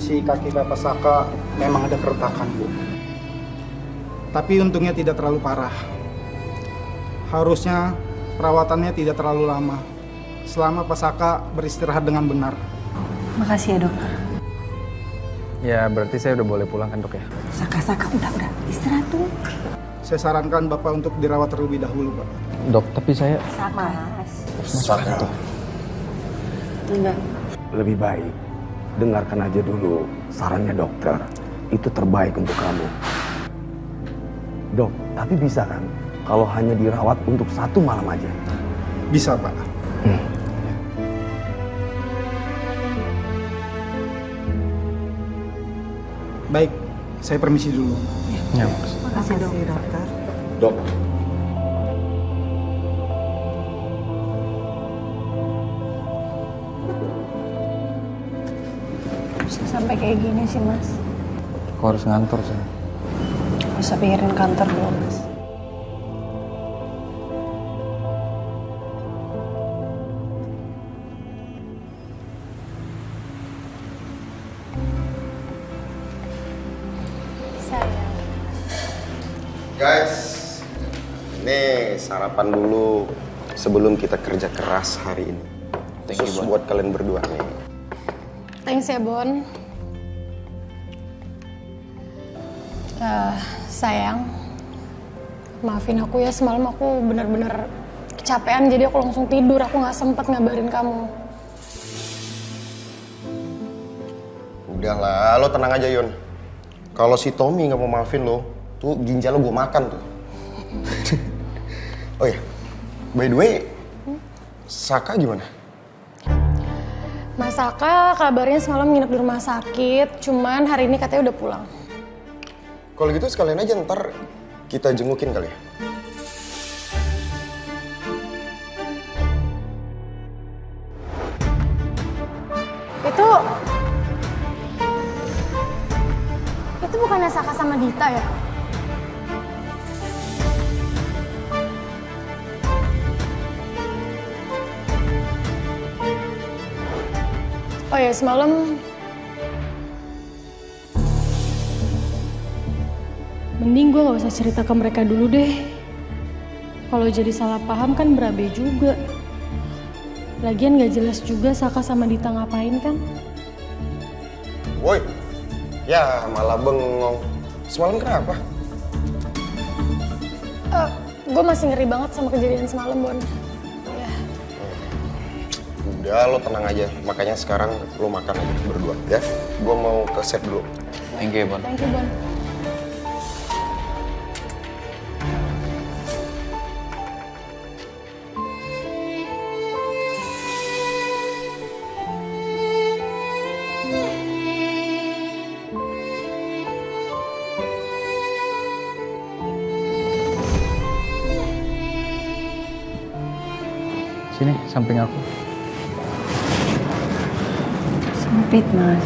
kondisi kaki Bapak Saka memang ada keretakan, Bu. Tapi untungnya tidak terlalu parah. Harusnya perawatannya tidak terlalu lama, selama Pak Saka beristirahat dengan benar. Makasih ya, dokter. Ya, berarti saya udah boleh pulang kan, Dok ya? Saka, udah. Istirahat dulu. Saya sarankan Bapak untuk dirawat terlebih dahulu, Pak. Dok, tapi saya... Saka, Enggak. lebih baik dengarkan aja dulu sarannya dokter. Itu terbaik untuk kamu. Dok, tapi bisa kan kalau hanya dirawat untuk 1 malam aja? Bisa, Pak. Baik, saya permisi dulu. Ya, Mas. Makasih, dokter. Dok, Bisa sampai kayak gini sih, Mas. Aku harus ngantor, saya. Bisa pikirin kantor dulu, Mas. Guys, ini sarapan dulu sebelum kita kerja keras hari ini. Khusus buat kalian berdua nih. Thanks ya, Bon. Sayang, maafin aku ya, semalam aku bener-bener kecapean jadi aku langsung tidur, aku nggak sempet ngabarin kamu. Udahlah, lo tenang aja Yon. Kalau si Tommy nggak mau maafin lo, tuh ginjal lo gue makan tuh. Oh ya, by the way, Saka gimana? Mas Saka kabarnya semalam nginep di rumah sakit, cuman hari ini katanya udah pulang. Kalau gitu sekalian aja ntar kita jengukin kali ya. Itu bukannya Saka sama Dita ya? Oh ya, semalam mending gue gak usah cerita ke mereka dulu deh. Kalau jadi salah paham kan berabe juga. Lagian gak jelas juga Saka sama Dita ngapain kan. Woi, ya malah bengong. Semalam kenapa? Gue masih ngeri banget sama kejadian semalam, Bon. Ya. Udah, lo tenang aja. Makanya sekarang lo makan aja berdua, ya. Gue mau ke set dulu. Thank you, Bon. Thank you, Bon. Sini, samping aku. Sempit, Mas.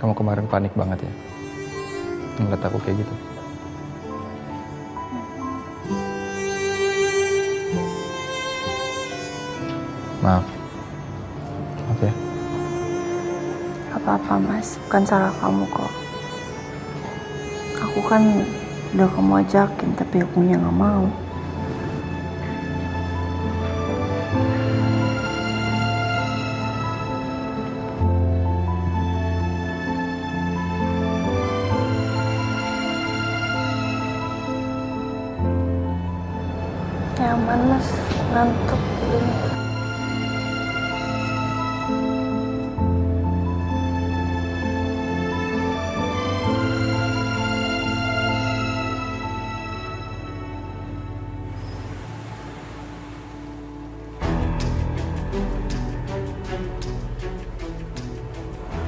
Kamu kemarin panik banget ya? Ngeliat aku kayak gitu. Maaf. Maaf ya. Gak apa-apa, Mas. Bukan salah kamu kok. Aku kan udah kamu ajakin, tapi akunya gak mau. Nyaman, Mas. Ngantuk ini.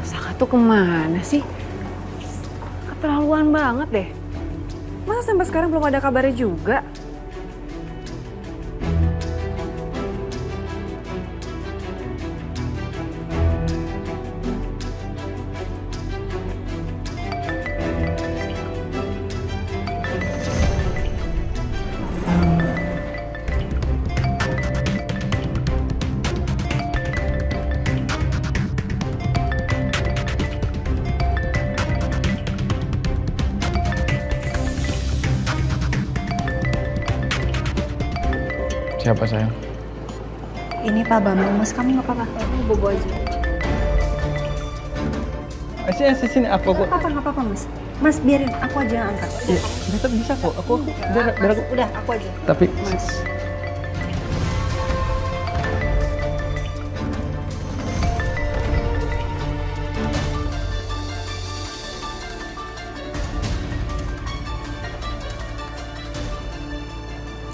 Saka tuh kemana sih? Keterlaluan banget deh. Masa sampai sekarang belum ada kabarnya juga? Siapa sayang? Ini Pak Bambang, Mas, kamu nggak apa-apa? Aku bobo aja. Sini aku. Nggak apa-apa, Mas. Mas, biarin aku aja yang angkat. Iya, tetap bisa kok. Biar aku. Udah, aku aja. Tapi Mas.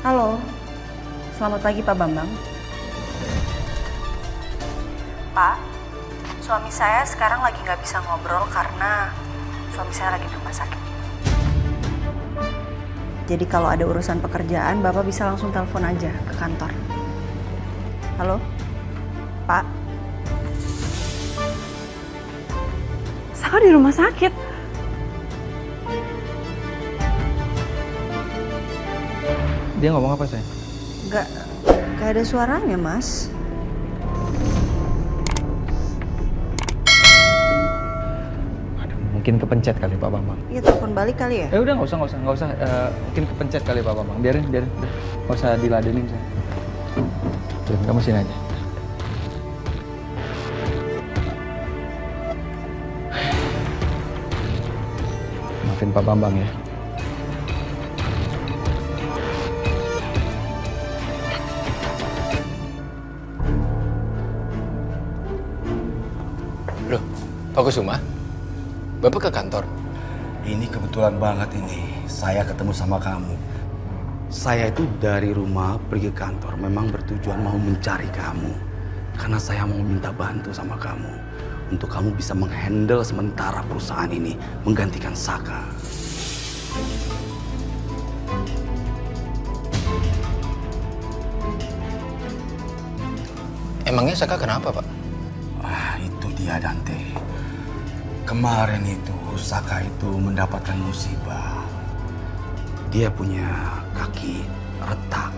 Halo, selamat pagi Pak Bambang. Pak, suami saya sekarang lagi nggak bisa ngobrol karena suami saya lagi di rumah sakit. Jadi kalau ada urusan pekerjaan, Bapak bisa langsung telepon aja ke kantor. Halo, Pak. Saka di rumah sakit. dia ngomong apa sayang? Gak ada suaranya, Mas. Mungkin kepencet kali Pak Bambang. Iya, telepon balik kali ya? Udah nggak usah. Mungkin kepencet kali Pak Bambang. Biarin. Nggak usah diladenin saya. Biarin, kamu sini aja. Maafin Pak Bambang ya. Loh, Pak Kusuma? Bapak ke kantor? Ini kebetulan banget ini. Saya ketemu sama kamu. Saya itu dari rumah pergi ke kantor. Memang bertujuan mau mencari kamu. Karena saya mau minta bantu sama kamu. Untuk kamu bisa menghandle sementara perusahaan ini. Menggantikan Saka. Emangnya Saka kenapa, Pak? Itu dia Dante. Kemarin itu Saka itu mendapatkan musibah. Dia punya kaki retak.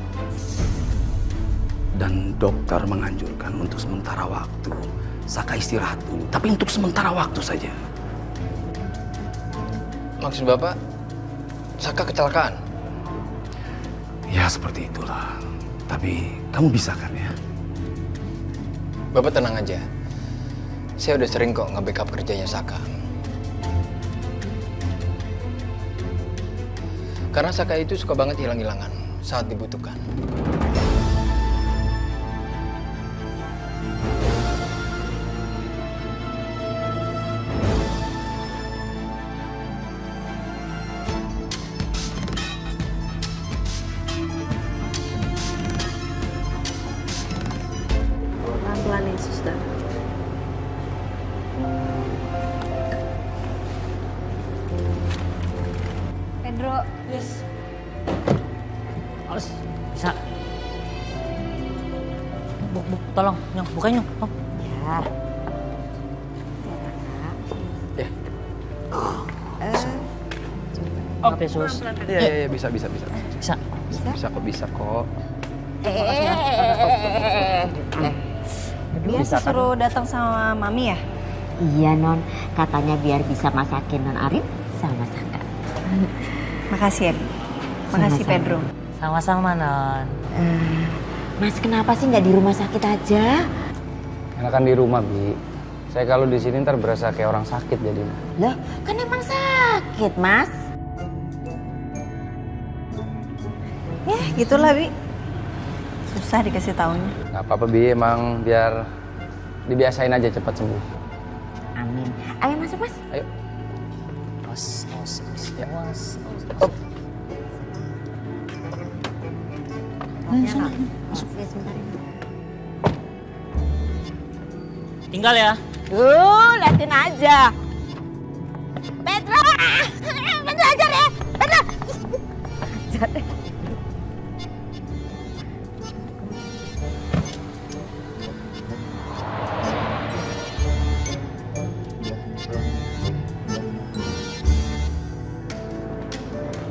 Dan dokter menganjurkan untuk sementara waktu Saka istirahat dulu. Tapi untuk sementara waktu saja. Maksud Bapak, Saka kecelakaan? Ya seperti itulah. Tapi kamu bisa kan ya? Bapak tenang aja. Saya udah sering kok nge-backup kerjanya Saka. Karena Saka itu suka banget hilang-hilangan saat dibutuhkan. Pelan-pelan ya, suster. Pedro, Yes. Alas, bisa. Tolong, Nyong, bukain Nyong. Oh. Ya. Maaf ya, Sus. Iya, bisa. Bisa. Bisa kok. Dia suruh datang sama Mami ya? Iya Non, katanya biar bisa masakin Non Arif sama Saka. Makasih ya. Makasih Sama-sama. Pedro. Sama-sama, Non. Mas kenapa sih nggak di rumah sakit aja? Enakan di rumah, Bi. Saya kalau di sini ntar berasa kayak orang sakit jadinya. Loh, kan emang sakit Mas. Ya, gitulah, Bi. Susah dikasih taunya. Nggak apa-apa, Bi. Emang biar dibiasain aja cepat sembuh. Amin. Ayo masuk Mas. Ayo. Os. Ya. Masuk ya sebentar. Tinggal ya. Liatin aja. Pedro! Pedro ajar ya! Pedro! Ajar deh.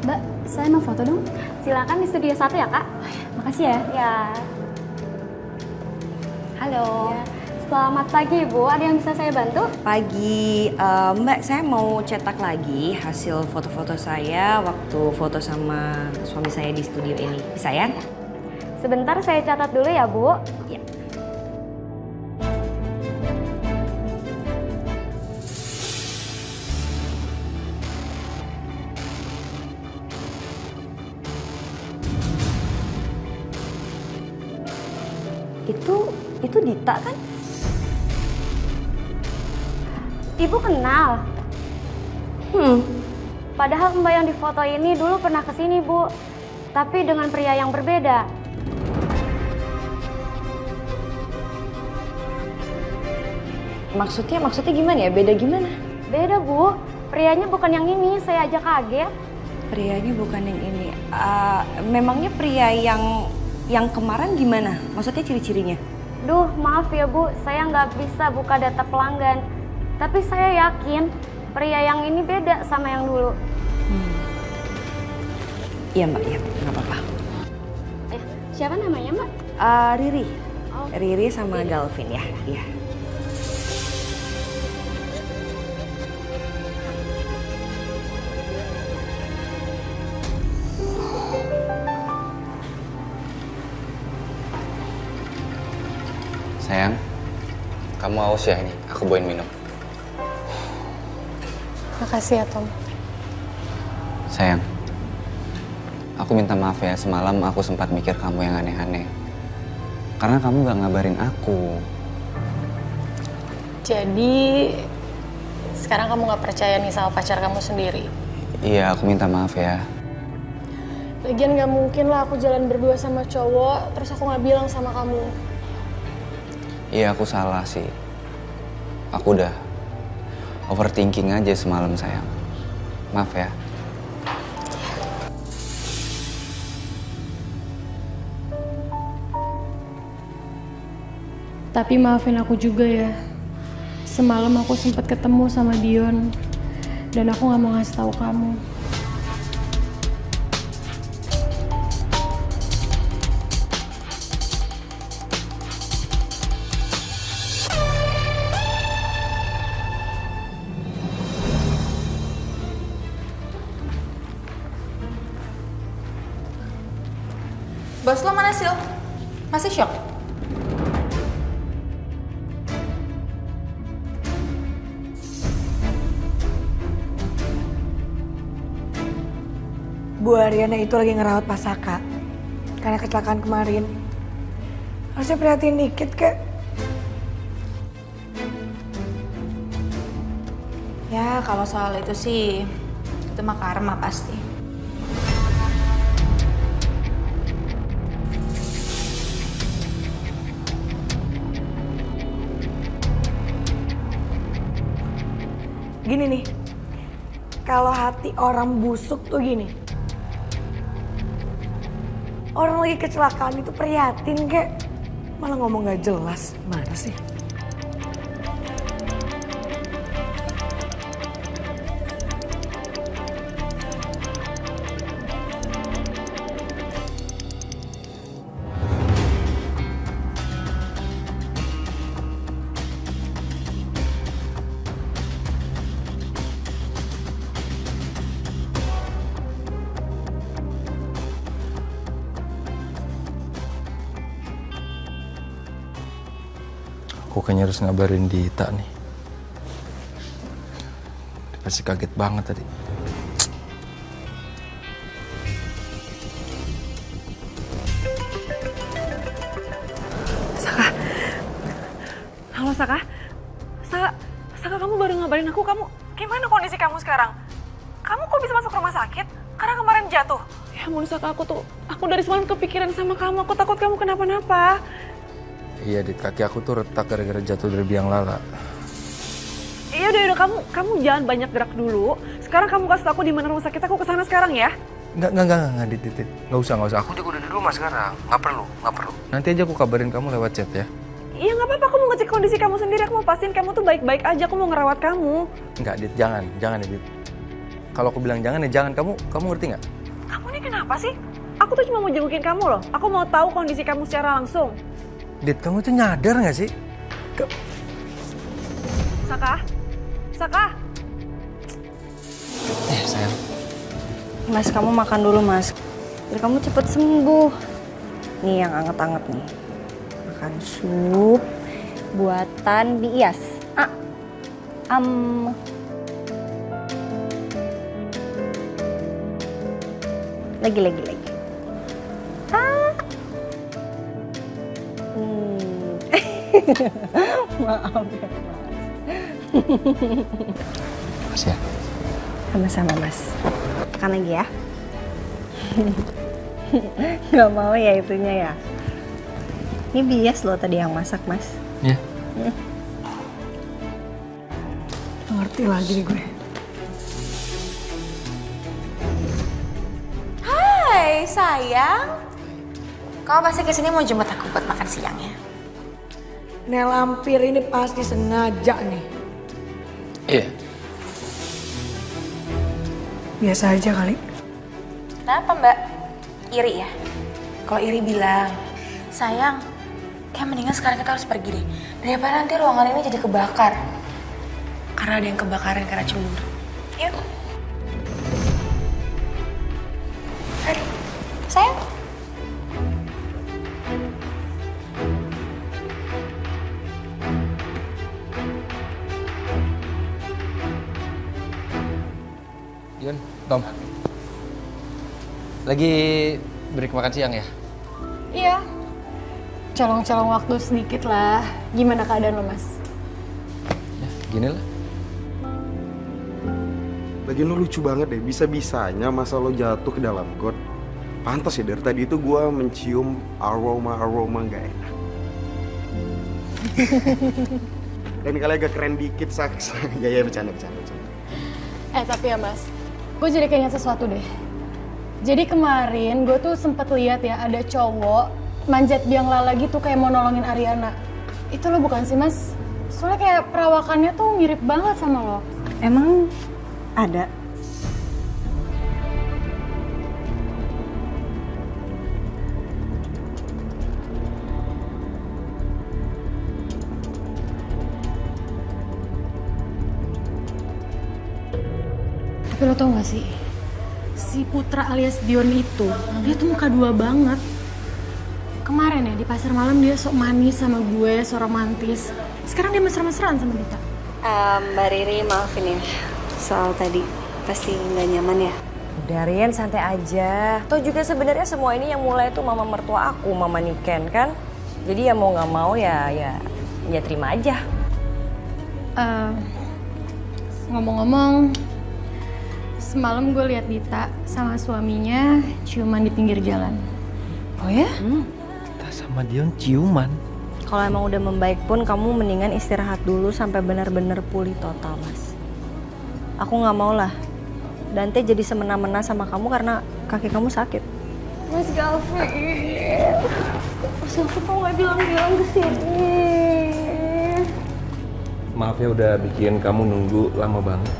Mbak, saya mau foto dong. Silakan di studio 1 ya, Kak. Makasih ya. Ya. Halo. Selamat pagi, Ibu. Ada yang bisa saya bantu? Pagi, Mbak, saya mau cetak lagi hasil foto-foto saya waktu foto sama suami saya di studio ini. Bisa ya? Sebentar saya catat dulu ya, Bu. Ya. Itu Dita kan? Ibu kenal? Padahal Mbak yang di foto ini dulu pernah kesini, Bu. Tapi dengan pria yang berbeda. Maksudnya gimana ya? Beda gimana? Beda, Bu. Prianya bukan yang ini, saya aja kaget. Prianya bukan yang ini. Memangnya pria yang kemarin gimana? Maksudnya ciri-cirinya? Duh, maaf ya Bu, saya nggak bisa buka data pelanggan. Tapi saya yakin pria yang ini beda sama yang dulu. Iya Mbak, iya nggak apa-apa. Siapa namanya Mbak? Riri. Riri sama Galvin ya. Iya. Sayang, kamu haus ya ini? Aku bawain minum. Makasih ya Tom. Sayang, aku minta maaf ya, semalam aku sempat mikir kamu yang aneh-aneh. Karena kamu gak ngabarin aku. Jadi sekarang kamu gak percaya nih sama pacar kamu sendiri? Iya, aku minta maaf ya. Lagian gak mungkin lah aku jalan berdua sama cowok, terus aku gak bilang sama kamu. Iya, aku salah sih. Aku udah overthinking aja semalam, sayang. Maaf ya. Tapi maafin aku juga ya. Semalam aku sempat ketemu sama Dion dan aku gak mau ngasih tahu kamu. Bos lo mana, Sil? Masih shock? Bu Ariana itu lagi ngerawat Pak Saka karena kecelakaan kemarin. Harusnya prihatin dikit, Kak. Ya, kalau soal itu sih, itu mah karma pasti. Gini nih, kalau hati orang busuk tuh gini. Orang lagi kecelakaan itu prihatin kek, malah ngomong gak jelas. Mana sih? Aku kayaknya harus ngabarin Dita nih. Dia pasti kaget banget tadi. Saka. Halo Saka. Saka kamu baru ngabarin aku, kamu gimana kondisi kamu sekarang? Kamu kok bisa masuk rumah sakit? Karena kemarin jatuh. Ya ampun Saka, aku dari semalam kepikiran sama kamu, aku takut kamu kenapa-napa. Iya, Dit, kaki aku tuh retak gara-gara jatuh dari biang lala. Iya udah kamu jangan banyak gerak dulu. Sekarang kamu kasih aku di mana rumah sakit, aku kesana sekarang ya. Enggak, Dit. Nggak usah. Aku juga udah di rumah sekarang. Nggak perlu. Nanti aja aku kabarin kamu lewat chat ya. Iya nggak apa-apa, aku mau ngecek kondisi kamu sendiri, aku mau pastiin kamu tuh baik-baik aja, aku mau ngerawat kamu. Enggak, Dit, jangan ya, Dit. Kalau aku bilang jangan ya jangan, kamu ngerti nggak? Kamu ini kenapa sih? Aku tuh cuma mau jengukin kamu loh. Aku mau tahu kondisi kamu secara langsung. Dit, kamu tuh nyadar nggak sih? Saka? Sayang. Mas, kamu makan dulu, Mas. Biar kamu cepet sembuh. Nih yang anget-anget nih. Makan sup buatan Bias. Lagi. Maaf ya, Mas. Makasih ya. Sama-sama, Mas. Tekan lagi ya. Gak mau ya itunya ya. Ini Bias loh tadi yang masak, Mas. Ya. Ngerti lagi nih gue. Hai sayang, kamu pasti kesini mau jemput aku buat makan siang ya? Nel Lampir ini pasti sengaja nih. Iya. Biasa aja kali. Kenapa mbak? Iri ya? Kalau iri bilang, sayang, kayak mendingan sekarang kita harus pergi deh. Daripada nanti ruangan ini jadi kebakar. Karena ada yang kebakaran karena cemburu. Yuk. Ayo, sayang. Yun, Tom. Lagi break makan siang ya? Iya. Colong-colong waktu sedikit lah. Gimana keadaan lo, Mas? Ya, gini lah. Lagian lo lucu banget deh, bisa-bisanya masa lo jatuh ke dalam got. Pantas ya, dari tadi itu gue mencium aroma gak enak. Dan kali agak keren dikit, Saks. Ya, bercanda. Tapi ya, Mas, gue jadi keinget sesuatu deh. Jadi kemarin gue tuh sempet lihat ya ada cowok manjat biang lala gitu kayak mau nolongin Ariana. Itu lo bukan sih, Mas? Soalnya kayak perawakannya tuh mirip banget sama lo. Emang ada? Tapi lo tau gak sih? Si Putra alias Dion itu, dia tuh muka dua banget. Kemarin ya di pasar malam dia sok manis sama gue, sok romantis. Sekarang dia mesra-mesraan sama Dita. Mbak Riri maafin ya, soal tadi pasti nggak nyaman ya. Udah Rian, santai aja. Toh juga sebenarnya semua ini yang mulai tuh mama mertua aku, Mama Niken kan. Jadi ya mau nggak mau ya terima aja. Ngomong-ngomong, semalam gue lihat Dita sama suaminya ciuman di pinggir jalan. Oh ya? Kita sama Dion ciuman. Kalau emang udah membaik pun kamu mendingan istirahat dulu sampai benar-benar pulih total, Mas. Aku nggak mau lah Dante jadi semena-mena sama kamu karena kaki kamu sakit. Mas Galvin, Mas Galvin kok nggak bilang-bilang kesini? Maaf ya udah bikin kamu nunggu lama banget.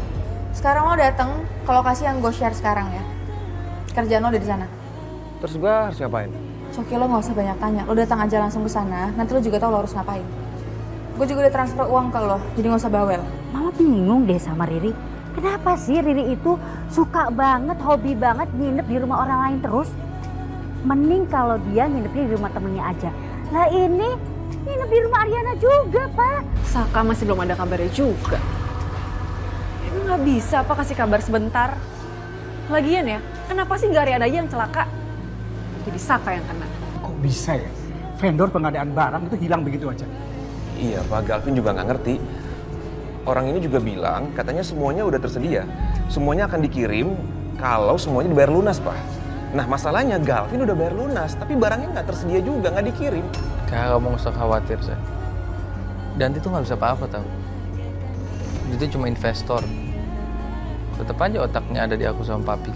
Sekarang lo datang ke lokasi yang gue share sekarang ya. Kerjaan lo udah di sana. Terus gue harus ngapain? Coki lo nggak usah banyak tanya. Lo datang aja langsung ke sana. Nanti lo juga tahu lo harus ngapain. Gue juga udah transfer uang ke lo, jadi nggak usah bawel. Mama bingung deh sama Riri. Kenapa sih Riri itu suka banget, hobi banget nginep di rumah orang lain terus? Mending kalau dia nginepnya di rumah temennya aja. Lah ini nginep di rumah Ariana juga, Pak. Saka masih belum ada kabarnya juga. Emang nggak bisa apa kasih kabar sebentar? Lagian ya, kenapa sih nggak Ariana aja yang celaka? Jadi Saka yang kena. Kok bisa ya? Vendor pengadaan barang itu hilang begitu aja. Iya Pak, Galvin juga nggak ngerti. Orang ini juga bilang katanya semuanya udah tersedia. Semuanya akan dikirim kalau semuanya dibayar lunas, Pak. Nah masalahnya Galvin udah bayar lunas, tapi barangnya nggak tersedia juga, nggak dikirim. Kamu nggak usah khawatir, saya. Dan itu nggak bisa apa-apa tau. Itu cuma investor. Tetap aja otaknya ada di aku sama papi.